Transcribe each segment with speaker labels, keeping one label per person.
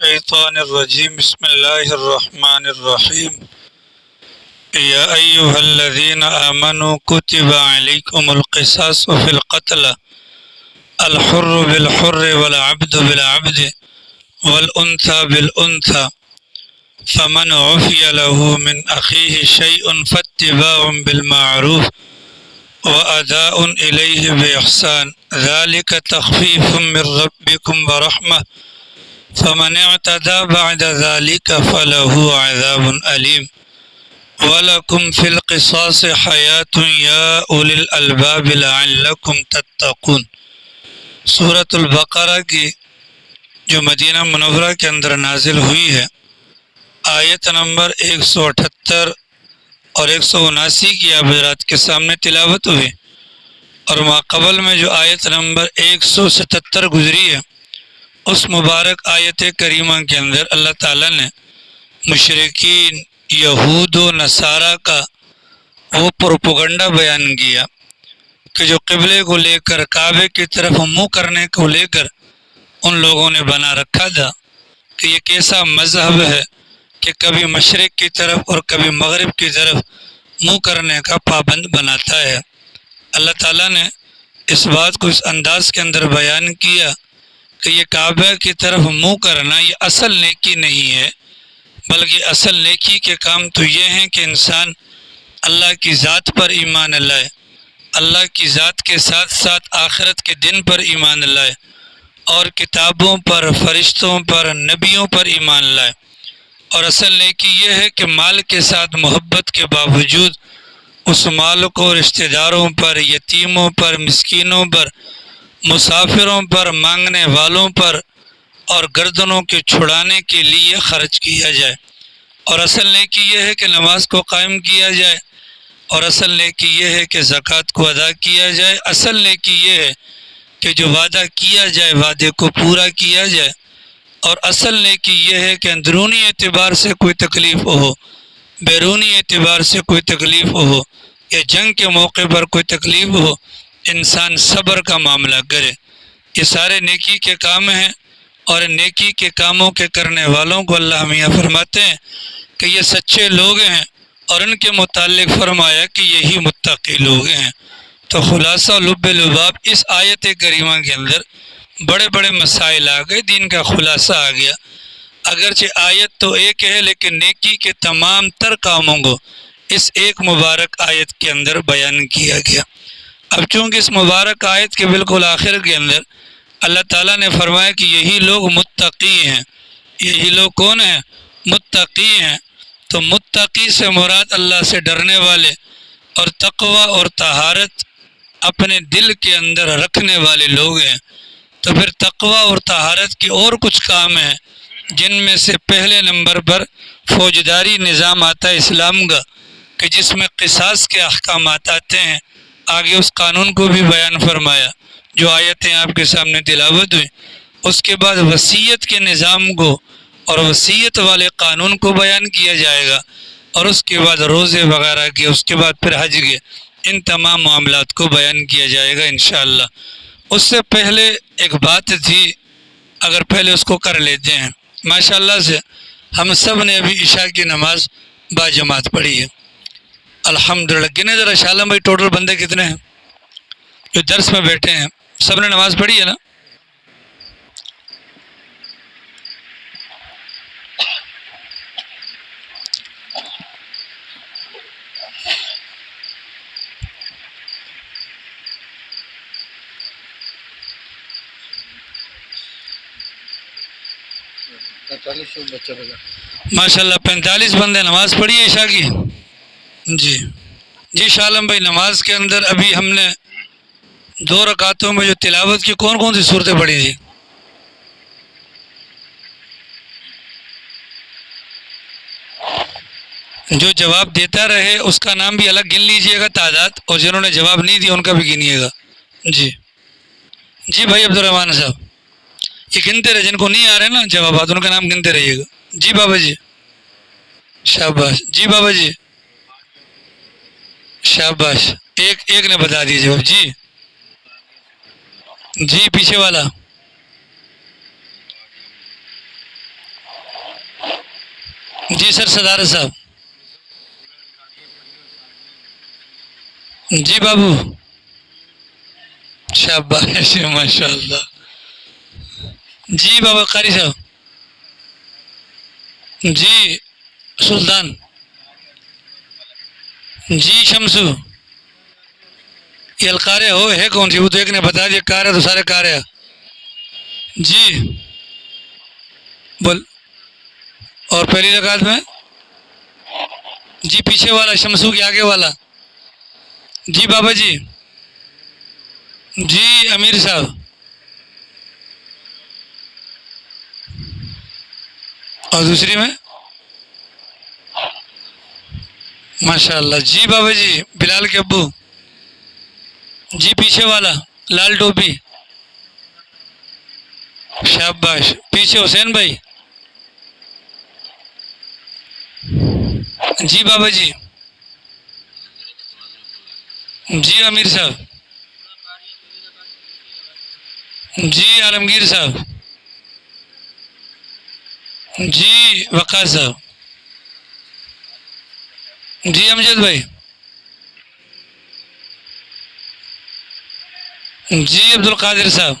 Speaker 1: الشيطان الرجيم بسم الله الرحمن الرحيم يا أيها الذين آمنوا كتب عليكم القصاص في القتلى الحر بالحر والعبد بالعبد والأنثى بالأنثى فمن عفي له من أخيه شيء فاتباع بالمعروف وأداء إليه بإحسان ذلك تخفيف من ربكم ورحمة فمن اعتدى بعد ذلك فله عذاب أليم وَلَكُمْ فِي الْقِصَاصِ حَيَاةٌ يَا أُولِي الْأَلْبَابِ لَعَلَّكُمْ تَتَّقُونَ سورۃ البقرہ کی جو مدینہ منورہ کے اندر نازل ہوئی ہے، آیت نمبر 178 اور 179 کی آپ حضرات کے سامنے تلاوت ہوئی، اور ماقبل میں جو آیت نمبر 177 گزری ہے، اس مبارک آیت کریمہ کے اندر اللہ تعالیٰ نے مشرکین یہود و نصارہ کا وہ پروپیگنڈا بیان کیا کہ جو قبلے کو لے کر کعبے کی طرف منہ کرنے کو لے کر ان لوگوں نے بنا رکھا تھا کہ یہ کیسا مذہب ہے کہ کبھی مشرق کی طرف اور کبھی مغرب کی طرف منہ کرنے کا پابند بناتا ہے۔ اللہ تعالیٰ نے اس بات کو اس انداز کے اندر بیان کیا کہ یہ کعبہ کی طرف منہ کرنا یہ اصل نیکی نہیں ہے، بلکہ اصل نیکی کے کام تو یہ ہیں کہ انسان اللہ کی ذات پر ایمان لائے، اللہ کی ذات کے ساتھ ساتھ آخرت کے دن پر ایمان لائے، اور کتابوں پر، فرشتوں پر، نبیوں پر ایمان لائے۔ اور اصل نیکی یہ ہے کہ مال کے ساتھ محبت کے باوجود اس مال کو رشتہ داروں پر، یتیموں پر، مسکینوں پر، مسافروں پر، مانگنے والوں پر اور گردنوں کے چھڑانے کے لیے خرچ کیا جائے۔ اور اصل نیکی یہ ہے کہ نماز کو قائم کیا جائے، اور اصل نیکی یہ ہے کہ زکوٰۃ کو ادا کیا جائے۔ اصل نیکی یہ ہے کہ جو وعدہ کیا جائے وعدے کو پورا کیا جائے، اور اصل نیکی یہ ہے کہ اندرونی اعتبار سے کوئی تکلیف ہو، بیرونی اعتبار سے کوئی تکلیف ہو، یا جنگ کے موقع پر کوئی تکلیف ہو، انسان صبر کا معاملہ کرے۔ یہ سارے نیکی کے کام ہیں، اور نیکی کے کاموں کے کرنے والوں کو اللہ میاں فرماتے ہیں کہ یہ سچے لوگ ہیں، اور ان کے متعلق فرمایا کہ یہی متقی لوگ ہیں۔ تو خلاصہ لب لباب اس آیت کریمہ کے اندر بڑے بڑے مسائل آ گئے، دین کا خلاصہ آ گیا۔ اگرچہ آیت تو ایک ہے، لیکن نیکی کے تمام تر کاموں کو اس ایک مبارک آیت کے اندر بیان کیا گیا۔ اب چونکہ اس مبارک آیت کے بالکل آخر کے اندر اللہ تعالیٰ نے فرمایا کہ یہی لوگ متقی ہیں۔ یہی لوگ کون ہیں؟ متقی ہیں۔ تو متقی سے مراد اللہ سے ڈرنے والے، اور تقوی اور طہارت اپنے دل کے اندر رکھنے والے لوگ ہیں۔ تو پھر تقوی اور طہارت کے اور کچھ کام ہیں، جن میں سے پہلے نمبر پر فوجداری نظام آتا ہے اسلام کا، کہ جس میں قصاص کے احکامات آتے ہیں۔ آگے اس قانون کو بھی بیان فرمایا جو آیتیں آپ کے سامنے تلاوت ہوئی۔ اس کے بعد وصیت کے نظام کو اور وصیت والے قانون کو بیان کیا جائے گا، اور اس کے بعد روزے وغیرہ کے، اس کے بعد پھر حج کے، ان تمام معاملات کو بیان کیا جائے گا انشاءاللہ۔ اس سے پہلے ایک بات تھی، اگر پہلے اس کو کر لیتے ہیں۔ ماشاءاللہ سے ہم سب نے ابھی عشاء کی نماز با جماعت پڑھی ہے الحمدللہ۔ گنے ذرا شاہ عالم بھائی، ٹوٹل بندے کتنے ہیں جو درس میں بیٹھے ہیں؟ سب نے نماز پڑھی ہے نا؟ ماشاءاللہ 45 بندے نماز پڑھی ہے عشاء کی۔ جی شاہ عالم بھائی، نماز کے اندر ابھی ہم نے 2 رکعتوں میں جو تلاوت کی، کون کون سی صورتیں پڑھی تھی؟ جو جواب دیتا رہے اس کا نام بھی الگ گن لیجئے گا تعداد، اور جنہوں نے جواب نہیں دیا ان کا بھی گنیے گا۔ جی بھائی عبد الرحمن صاحب، یہ گنتے رہے، جن کو نہیں آ رہے نا جوابات ان کا نام گنتے رہیے گا۔ جی بابا جی، شاباش۔ جی بابا جی، شاباش۔ ایک نے بتا دیا جواب۔ جی پیچھے والا۔ جی سر صدارت صاحب. جی بابو شاباش ماشاء اللہ. جی بابا قاری صاحب. جی سلطان. جی شمسو. یہ القاریہ ہو ہے کون سی؟ وہ تو ایک نے بتا دیا کاریہ تو سارے کاریہ. جی بول. اور پہلی رکعت میں جی پیچھے والا شمسو کے آگے والا. جی بابا جی. جی امیر صاحب. اور دوسری میں ماشاء اللہ. جی بابا جی بلال کے ابو. جی پیچھے والا لال ٹوپی. شاباش. پیچھے حسین بھائی. جی بابا جی. جی امیر صاحب. جی عالمگیر صاحب. جی وقاص صاحب. جی امجد بھائی. جی عبد القادر صاحب.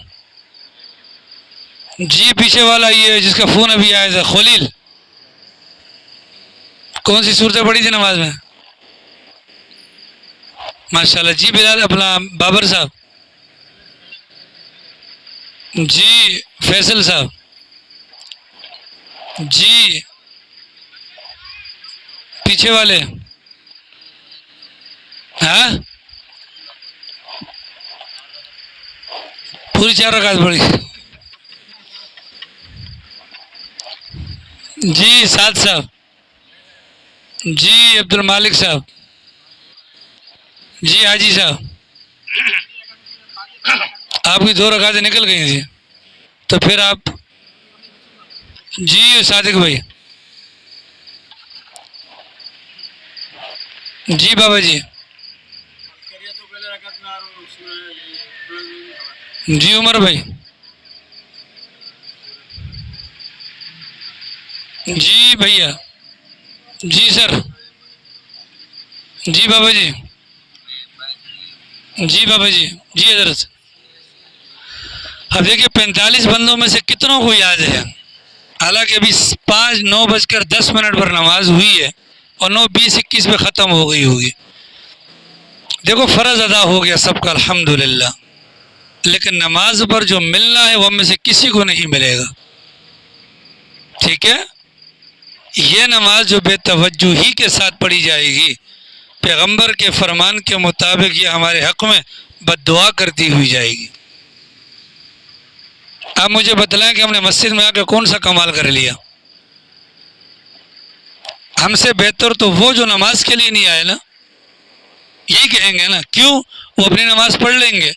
Speaker 1: جی پیچھے والا یہ جس کا فون ابھی آیا تھا خلیل. کون سی صورتیں پڑھی تھی نماز میں؟ ماشاء اللہ. جی بلال اپنا بابر صاحب. جی فیصل صاحب. جی پیچھے والے. ہاں پوری 4 رکعت پڑھی. جی سعد صاحب. جی عبد المالک صاحب. جی حاجی صاحب. آپ کی 2 رکعتیں نکل گئی تھیں تو پھر آپ. جی صادق بھائی. جی بابا جی. جی عمر بھائی. جی بھیا. جی سر. جی بابا جی. جی بابا جی. جی حضرت. اب دیکھیے 45 بندوں میں سے کتنوں کو یاد ہے؟ حالانکہ ابھی 9:10 پر نماز ہوئی ہے اور 9:20-21 پہ ختم ہو گئی ہوگی. دیکھو فرض ادا ہو گیا سب کا الحمدللہ، لیکن نماز پر جو ملنا ہے وہ ہم میں سے کسی کو نہیں ملے گا. ٹھیک ہے. یہ نماز جو بے توجہی کے ساتھ پڑھی جائے گی، پیغمبر کے فرمان کے مطابق یہ ہمارے حق میں بد دعا کرتی ہوئی جائے گی. آپ مجھے بتلائیں کہ ہم نے مسجد میں آ کے کون سا کمال کر لیا؟ ہم سے بہتر تو وہ جو نماز کے لیے نہیں آئے نا، یہی کہیں گے نا. کیوں؟ وہ اپنی نماز پڑھ لیں گے.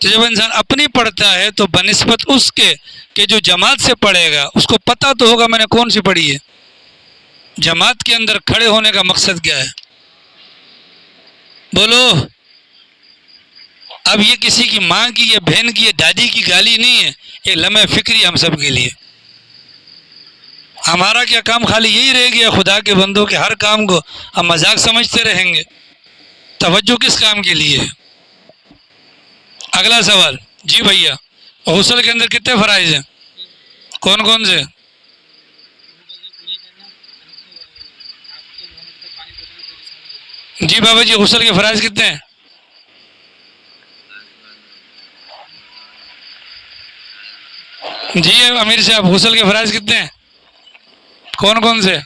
Speaker 1: تو جب انسان اپنی پڑھتا ہے تو بنسبت اس کے کہ جو جماعت سے پڑھے گا اس کو پتہ تو ہوگا میں نے کون سی پڑھی ہے. جماعت کے اندر کھڑے ہونے کا مقصد کیا ہے؟ بولو. اب یہ کسی کی ماں کی یا بہن کی یا دادی کی گالی نہیں ہے، یہ لمحہ فکری ہم سب کے لیے. ہمارا کیا کام خالی یہی رہ گیا خدا کے بندوں کے ہر کام کو ہم مذاق سمجھتے رہیں گے؟ توجہ کس کام کے لیے ہے؟ اگلا سوال. جی بھیا غسل کے اندر کتنے فرائض ہیں؟ کون کون سے؟ جی بابا جی غسل کے فرائض کتنے ہیں؟ جی امیر صاحب غسل کے فرائض کتنے ہیں؟ کون کون سے؟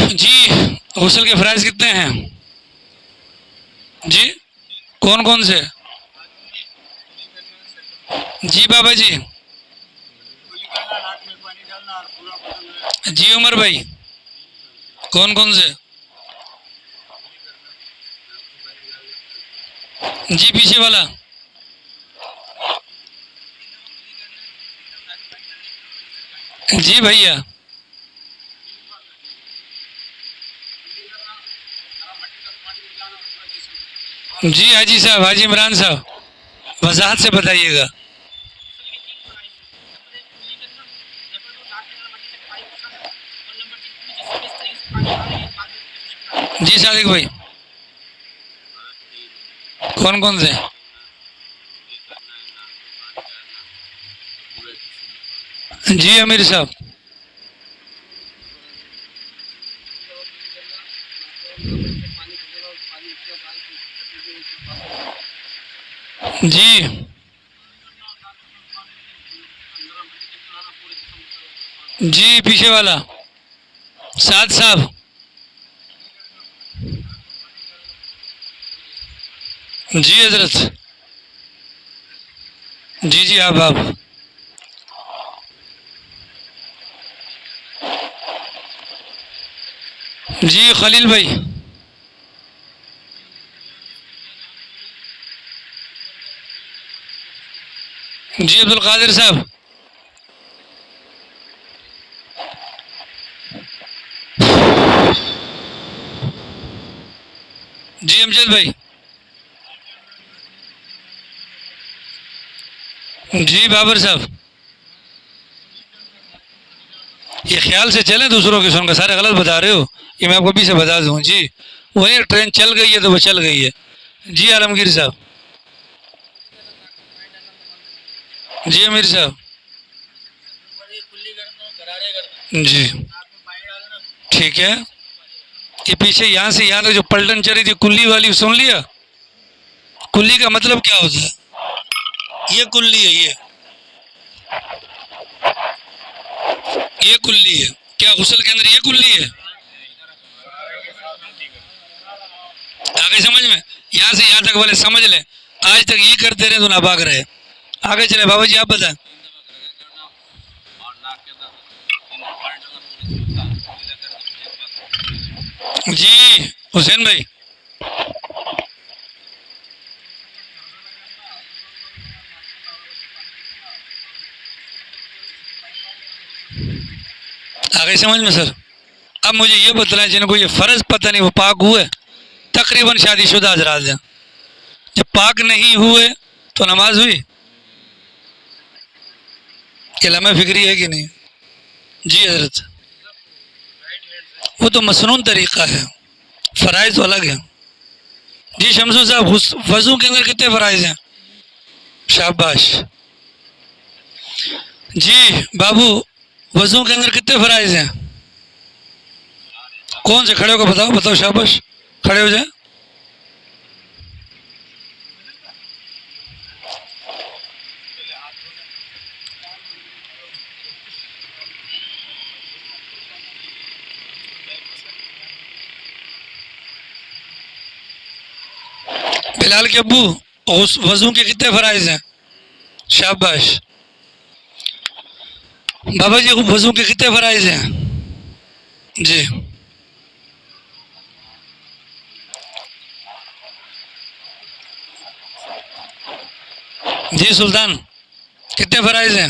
Speaker 1: جی غسل کے فرائض کتنے ہیں؟ جی کون کون سے؟ جی بابا جی. جی عمر بھائی کون کون سے؟ جی پیچھے والا. جی بھیا. جی حاجی صاحب حاجی عمران صاحب وضاحت سے بتائیے گا. جی صادق بھائی، کون کون سے؟ جی امیر صاحب، جی جی پیچھے والا سعد صاحب، جی حضرت، جی جی آپ جی خلیل بھائی، جی عبد القادر صاحب، جی امجد بھائی، جی بابر صاحب، یہ خیال سے چلیں دوسروں کی سن کر، سارے غلط بتا رہے ہو، یہ میں آپ کو ابھی سے بتا دوں. جی وہی ٹرین چل گئی ہے تو وہ چل گئی ہے. جی عالمگیر صاحب، جی امیر صاحب، جی ٹھیک ہے. یہ پیچھے یہاں سے یہاں تک جو پلٹن چلی تھی کلی والی، سن لیا؟ کلی کا مطلب کیا ہوتا ہے؟ یہ کلی ہے، یہ کلی ہے. کیا غسل کے اندر یہ کلی ہے؟ آگے سمجھ میں، یہاں سے یہاں تک والے سمجھ لیں. آج تک یہ کرتے رہے تو ناپاک رہے. آگے چلے بابا جی، آپ بتائیں. جی حسین بھائی، آگے سمجھ میں سر. اب مجھے یہ بتلائیں جن کو یہ فرض پتہ نہیں وہ پاک ہوئے، تقریباً شادی شدہ حضرات ہیں، جب پاک نہیں ہوئے تو نماز ہوئی؟ کہ لمحہ فکری ہے کہ نہیں؟ جی حضرت، وہ تو مسنون طریقہ ہے، فرائض تو الگ ہیں. جی شمسو صاحب، وضو کے اندر کتنے فرائض ہیں؟ شاباش. جی بابو، وضو کے اندر کتنے فرائض ہیں؟ کون سے؟ کھڑے ہو کر بتاؤ بتاؤ، شاباش، کھڑے ہو جائیں. بلال کے ابو، وضو کے کتنے فرائض ہیں؟ شاباش. بابا جی، وضو کے کتنے فرائض ہیں؟ جی جی سلطان، کتنے فرائض ہیں؟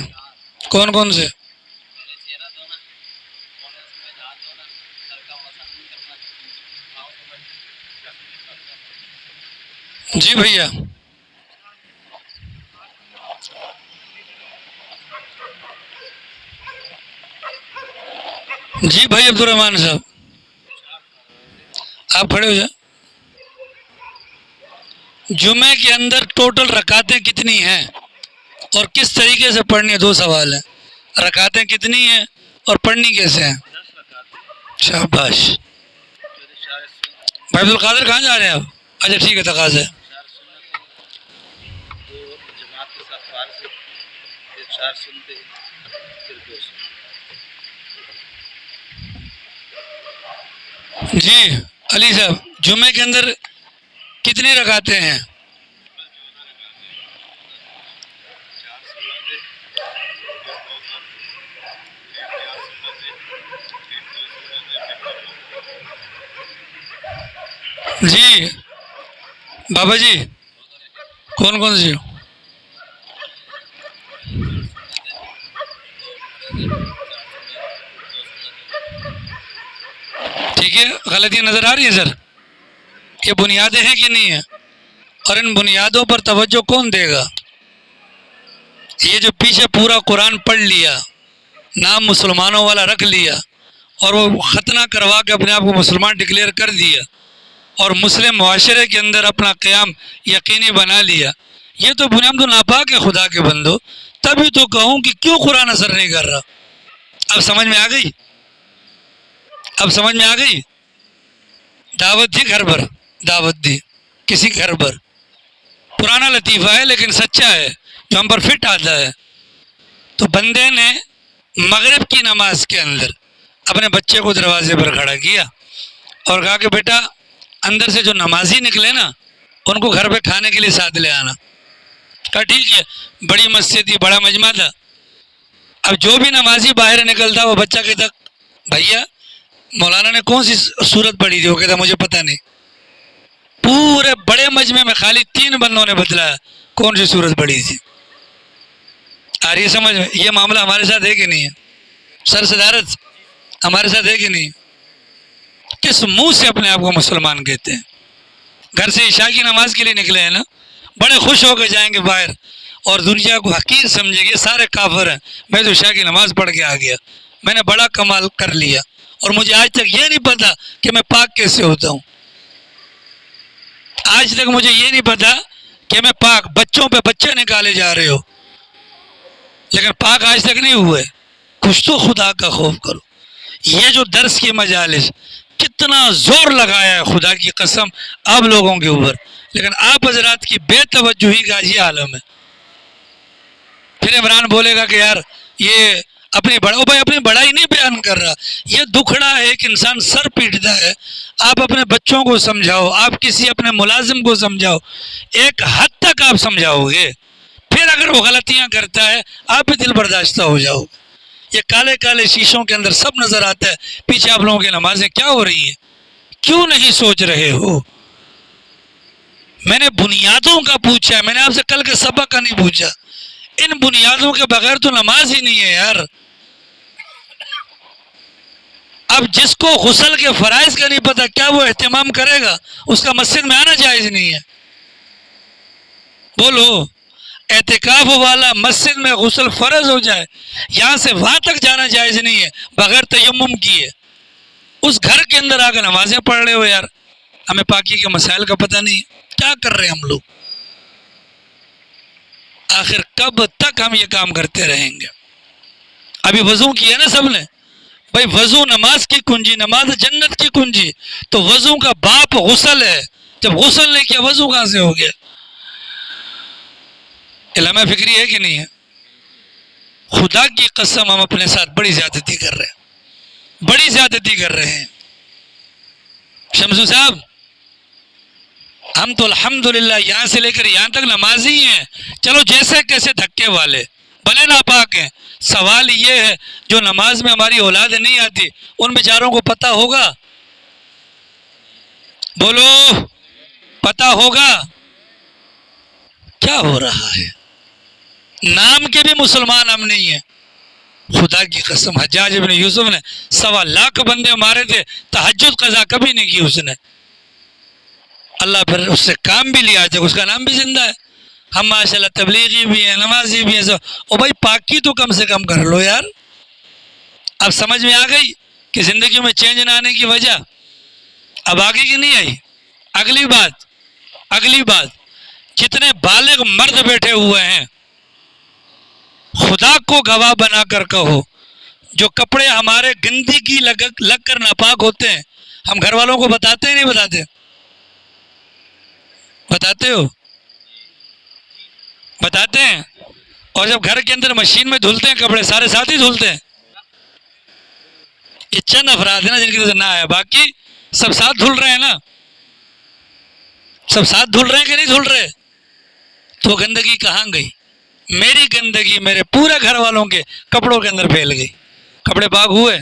Speaker 1: کون کون سے؟ جی بھیا. جی بھائی عبد الرحمان صاحب، آپ کھڑے ہو جائیں. جمعے کے اندر ٹوٹل رکعتیں کتنی ہیں اور کس طریقے سے پڑھنی ہے؟ دو سوال ہیں. رکعتیں کتنی ہیں اور پڑھنی کیسے ہیں؟ شاباش. بھائی عبد القادر کہاں جا رہے ہیں آپ؟ اچھا ٹھیک ہے، تقاضا ہے. جی علی صاحب، جمعے کے اندر کتنی رکعتیں ہیں؟ جی بابا جی، کون کون سی؟ ٹھیک ہے، غلطیاں نظر آ رہی ہیں سر؟ یہ بنیادیں ہیں کہ نہیں ہیں؟ اور ان بنیادوں پر توجہ کون دے گا؟ یہ جو پیچھے پورا قرآن پڑھ لیا، نام مسلمانوں والا رکھ لیا اور وہ ختنہ کروا کے اپنے آپ کو مسلمان ڈکلیئر کر دیا اور مسلم معاشرے کے اندر اپنا قیام یقینی بنا لیا، یہ تو بنیاد تو ناپاک ہے خدا کے بندو۔ تبھی تو کہوں کہ کیوں قرآن اثر نہیں کر رہا۔ اب سمجھ میں آ گئی؟ اب سمجھ میں آ گئی؟ دعوت دی گھر پر، دعوت دی کسی گھر پر، پرانا لطیفہ ہے لیکن سچا ہے جو ہم پر فٹ آتا ہے۔ تو بندے نے مغرب کی نماز کے اندر اپنے بچے کو دروازے پر کھڑا کیا اور کہا کہ بیٹا اندر سے جو نمازی نکلے نا ان کو گھر پہ کھانے کے لیے ساتھ لے آنا۔ کہا ٹھیک ہے، بڑی مسجد تھی، بڑا مجمع تھا۔ اب جو بھی نمازی باہر نکلتا وہ بچہ کہتا بھیا مولانا نے کون سی سورت پڑھی تھی؟ وہ کہتا مجھے پتہ نہیں۔ پورے بڑے مجمع میں خالی 3 بندوں نے بتلایا کون سی سورت پڑھی تھی۔ آ رہی ہے سمجھ میں؟ یہ معاملہ ہمارے ساتھ ہے کہ نہیں ہے؟ سر صدارت ہمارے ساتھ ہے کہ نہیں؟ کس منہ سے اپنے آپ کو مسلمان کہتے ہیں؟ گھر سے عشاء کی نماز کے لیے نکلے ہیں نا، بڑے خوش ہو کے جائیں گے باہر اور دنیا کو حقیر سمجھے گے، سارے کافر ہیں، میں تو عشاء کی نماز پڑھ کے آ گیا، میں نے بڑا کمال کر لیا اور مجھے آج تک یہ نہیں پتا کہ میں پاک کیسے ہوتا ہوں۔ آج تک مجھے یہ نہیں پتا کہ میں پاک، بچوں پہ بچے نکالے جا رہے ہو لیکن پاک آج تک نہیں ہوئے۔ کچھ تو خدا کا خوف کرو۔ یہ جو درس کی مجالس کتنا زور لگایا ہے خدا کی قسم آپ لوگوں کے اوپر، لیکن آپ حضرات کی بے توجہی کا یہ عالم ہے۔ پھر عمران بولے گا کہ یار یہ اپنی بھائی اپنی بڑائی نہیں بیان کر رہا، یہ دکھڑا ہے کہ انسان سر پیٹتا ہے۔ آپ اپنے بچوں کو سمجھاؤ، آپ کسی اپنے ملازم کو سمجھاؤ، ایک حد تک آپ سمجھاؤ گے، پھر اگر وہ غلطیاں کرتا ہے آپ بھی دل برداشتہ ہو جاؤ گے۔ یہ کالے کالے شیشوں کے اندر سب نظر آتا ہے، پیچھے آپ لوگوں کی نمازیں کیا ہو رہی ہیں؟ کیوں نہیں سوچ رہے ہو؟ میں نے بنیادوں کا پوچھا، میں نے آپ سے کل کے سبق کا نہیں پوچھا۔ ان بنیادوں کے بغیر تو نماز ہی نہیں ہے یار۔ اب جس کو غسل کے فرائض کا نہیں پتا کیا وہ اہتمام کرے گا؟ اس کا مسجد میں آنا جائز نہیں ہے۔ بولو، اعتکاف والا مسجد میں غسل فرض ہو جائے، یہاں سے وہاں تک جانا جائز نہیں ہے بغیر تیمم کیے، اس گھر کے اندر آ کر نمازیں پڑھ رہے ہو یار۔ ہمیں پاکی کے مسائل کا پتہ نہیں ہے، کیا کر رہے ہیں ہم لوگ؟ آخر کب تک ہم یہ کام کرتے رہیں گے؟ ابھی وضو کیا نا سب نے، بھائی وضو نماز کی کنجی، نماز جنت کی کنجی، تو وضو کا باپ غسل ہے، جب غسل نہیں کیا وضو کہاں سے ہو گیا؟ علامہ فکری ہے کہ نہیں ہے؟ خدا کی قسم ہم اپنے ساتھ بڑی زیادتی کر رہے ہیں، بڑی زیادتی کر رہے ہیں۔ شمسو صاحب ہم تو الحمدللہ یہاں سے لے کر یہاں تک نمازی ہیں، چلو جیسے کیسے دھکے والے بھلے ناپاک ہیں، سوال یہ ہے جو نماز میں ہماری اولاد نہیں آتی ان بیچاروں کو پتہ ہوگا؟ بولو، پتہ ہوگا کیا ہو رہا ہے؟ نام کے بھی مسلمان ہم نہیں ہیں۔ خدا کی قسم حجاج ابن یوسف نے 1.25 لاکھ بندے مارے تھے، تہجد قضا کبھی نہیں کی اس نے، اللہ پھر اس سے کام بھی لیا تھا، اس کا نام بھی زندہ ہے۔ ہم ماشاءاللہ تبلیغی بھی ہیں، نمازی بھی ہیں، او بھائی پاکی تو کم سے کم کر لو یار۔ اب سمجھ میں آ گئی کہ زندگی میں چینج نہ آنے کی وجہ اب آگے کی نہیں آئی؟ اگلی بات جتنے بالغ مرد بیٹھے ہوئے ہیں خدا کو گواہ بنا کر کہو، جو کپڑے ہمارے گندگی لگ کر ناپاک ہوتے ہیں ہم گھر والوں کو بتاتے ہیں نہیں بتاتے؟ بتاتے ہو؟ بتاتے ہیں؟ اور جب گھر کے اندر مشین میں دھلتے ہیں کپڑے سارے ساتھ ہی دھلتے ہیں؟ یہ چند افراد ہیں نا جن کی نظر نہ آیا، باقی سب ساتھ دھل رہے ہیں نا؟ سب ساتھ دھل رہے ہیں کہ نہیں دھل رہے؟ تو گندگی کہاں گئی؟ میری گندگی میرے پورے گھر والوں کے کپڑوں کے اندر پھیل گئی، کپڑے پاک ہوئے۔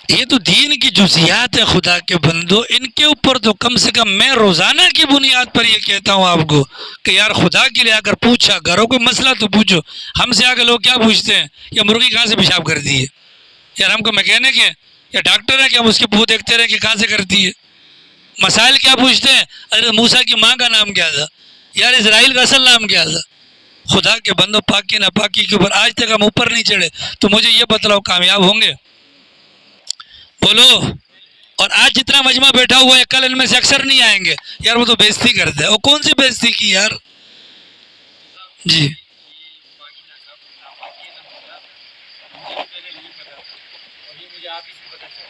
Speaker 1: یہ تو دین کی جزیات ہے خدا کے بندو، ان کے اوپر تو کم سے کم میں روزانہ کی بنیاد پر یہ کہتا ہوں آپ کو کہ یار خدا کے لیے اگر پوچھا کرو کوئی مسئلہ تو پوچھو۔ ہم سے آگے لوگ کیا پوچھتے ہیں؟ یہ مرغی کہاں سے پیشاب کرتی ہے؟ یار ہم کو میکینک ہے یا ڈاکٹر ہے کہ ہم اس کے منہ دیکھتے رہے کہ کہاں سے کرتی ہے؟ مسائل کیا پوچھتے ہیں؟ حضرت موسیٰ کی ماں کا نام کیا تھا؟ یار اسرائیل کا اصل نام کیا تھا؟ خدا کے بندوں، پاکی ناپاکی کے اوپر آج تک ہم اوپر نہیں چڑھے، تو مجھے یہ بتلاؤ کامیاب ہوں گے؟ بولو۔ اور آج جتنا مجمع بیٹھا ہوا ہے کل ان میں سے اکثر نہیں آئیں گے، یار وہ تو بےزتی کرتے ہیں۔ اور کون سی بےزتی کی یار؟ جی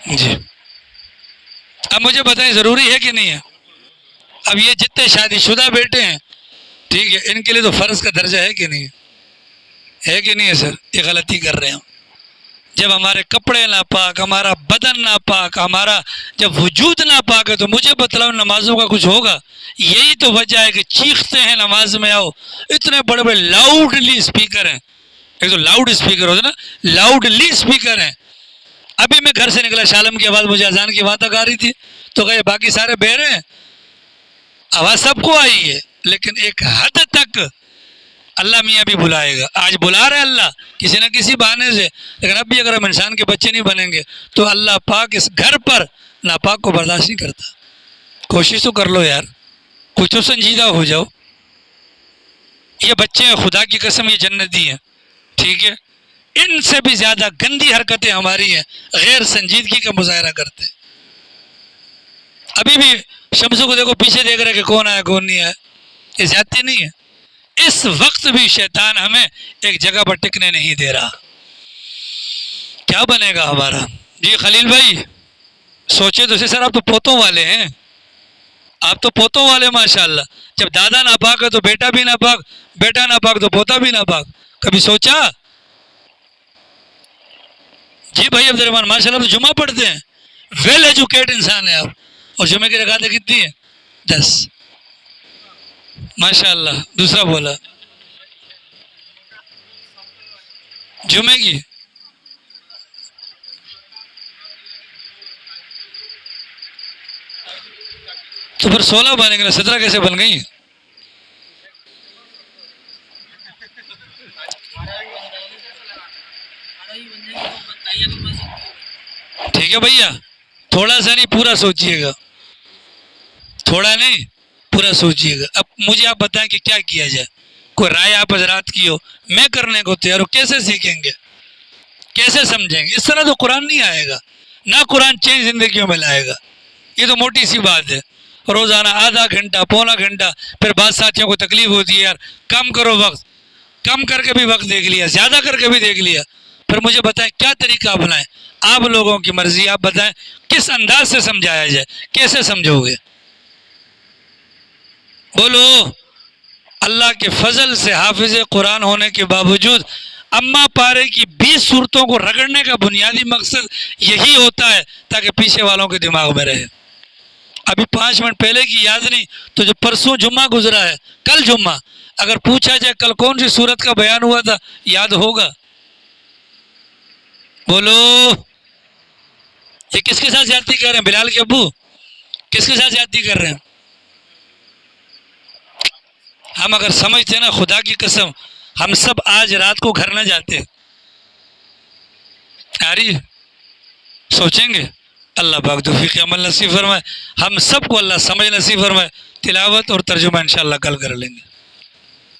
Speaker 1: جی، اب مجھے بتائیں ضروری ہے کہ نہیں ہے؟ اب یہ جتنے شادی شدہ بیٹے ہیں، ٹھیک ہے، ان کے لیے تو فرض کا درجہ ہے کہ نہیں ہے کہ نہیں ہے سر؟ یہ غلطی کر رہے ہیں ہم۔ جب ہمارے کپڑے ناپاک، ہمارا بدن ناپاک، ہمارا جب وجود ناپاک ہے تو مجھے بتلاؤ نمازوں کا کچھ ہوگا؟ یہی تو وجہ ہے کہ چیختے ہیں نماز میں آؤ، اتنے بڑے بڑے لاؤڈلی اسپیکر ہیں، ایک تو لاؤڈ اسپیکر ہوتا ہے نا، لاؤڈلی اسپیکر ہیں۔ ابھی میں گھر سے نکلا، شالم کی آواز مجھے اذان کی وہاں تک آ رہی تھی، تو کہے باقی سارے بہرے ہیں، آواز سب کو آئی ہے، لیکن ایک حد تک اللہ میاں بھی بلائے گا۔ آج بلا رہے اللہ کسی نہ کسی بہانے سے، لیکن اب بھی اگر ہم انسان کے بچے نہیں بنیں گے تو اللہ پاک اس گھر پر ناپاک کو برداشت نہیں کرتا۔ کوشش تو کر لو یار، کچھ تو سنجیدہ ہو جاؤ۔ یہ بچے ہیں، خدا کی قسم یہ جنتی ہیں، ٹھیک ہے، ان سے بھی زیادہ گندی حرکتیں ہماری ہیں، غیر سنجیدگی کا مظاہرہ کرتے ہیں۔ ابھی بھی شمسوں کو دیکھو، پیچھے دیکھ رہے کہ کون آیا کون نہیں آیا، یہ زیادتی نہیں ہے؟ اس وقت بھی شیطان ہمیں ایک جگہ پر ٹکنے نہیں دے رہا۔ کیا بنے گا ہمارا؟ جی خلیل بھائی سوچے تو صحیح، سر آپ تو پوتوں والے ہیں، آپ تو پوتوں والے ماشاءاللہ۔ جب دادا ناپاک ہے تو بیٹا بھی ناپاک، بیٹا ناپاک تو پوتا بھی ناپاک، کبھی سوچا؟ جی بھائی عبد الرحمان ماشاءاللہ تو جمعہ پڑھتے ہیں، ویل ایجوکیٹ انسان ہے آپ، اور جمعے کی رکعتیں کتنی ہیں؟ 10 ماشاءاللہ۔ دوسرا بولا جمعے کی، تو پھر 16 بنے گے، 17 کیسے بن گئی؟ ٹھیک ہے بھیا، تھوڑا سا نہیں پورا سوچیے گا، تھوڑا نہیں پورا سوچیے گا۔ اب مجھے آپ بتائیں کہ کیا کیا جائے، کوئی رائے آپ حضرات کی ہو، میں کرنے کو تیار ہوں۔ کیسے سیکھیں گے، کیسے سمجھیں گے؟ اس طرح تو قرآن نہیں آئے گا، نہ قرآن چینج زندگیوں میں لائے گا، یہ تو موٹی سی بات ہے۔ روزانہ آدھا گھنٹہ پونا گھنٹہ، پھر بعض ساتھیوں کو تکلیف ہوتی ہے، یار کم کرو وقت، کم کر کے بھی وقت دیکھ لیا، زیادہ کر کے بھی دیکھ لیا، پھر مجھے بتائیں کیا طریقہ اپنائیں؟ آپ لوگوں کی مرضی، آپ بتائیں کس انداز سے سمجھایا جائے، کیسے سمجھو گے؟ بولو۔ اللہ کے فضل سے حافظ قرآن ہونے کے باوجود اما پارے کی 20 صورتوں کو رگڑنے کا بنیادی مقصد یہی ہوتا ہے تاکہ پیچھے والوں کے دماغ میں رہے۔ ابھی 5 منٹ پہلے کی یاد نہیں تو جو پرسوں جمعہ گزرا ہے، کل جمعہ، اگر پوچھا جائے کل کون سی صورت کا بیان ہوا تھا، یاد ہوگا؟ بولو۔ یہ کس کے ساتھ زیادتی کر رہے ہیں؟ بلال کے ابو کس کے ساتھ زیادتی کر رہے ہیں؟ ہم اگر سمجھتے نا، خدا کی قسم ہم سب آج رات کو گھر نہ جاتے۔ آ رہی ہے؟ سوچیں گے؟ اللہ پاک توفیق عمل نصیب فرمائے، ہم سب کو اللہ سمجھ نصیب فرمائے۔ تلاوت اور ترجمہ انشاءاللہ کل کر لیں گے۔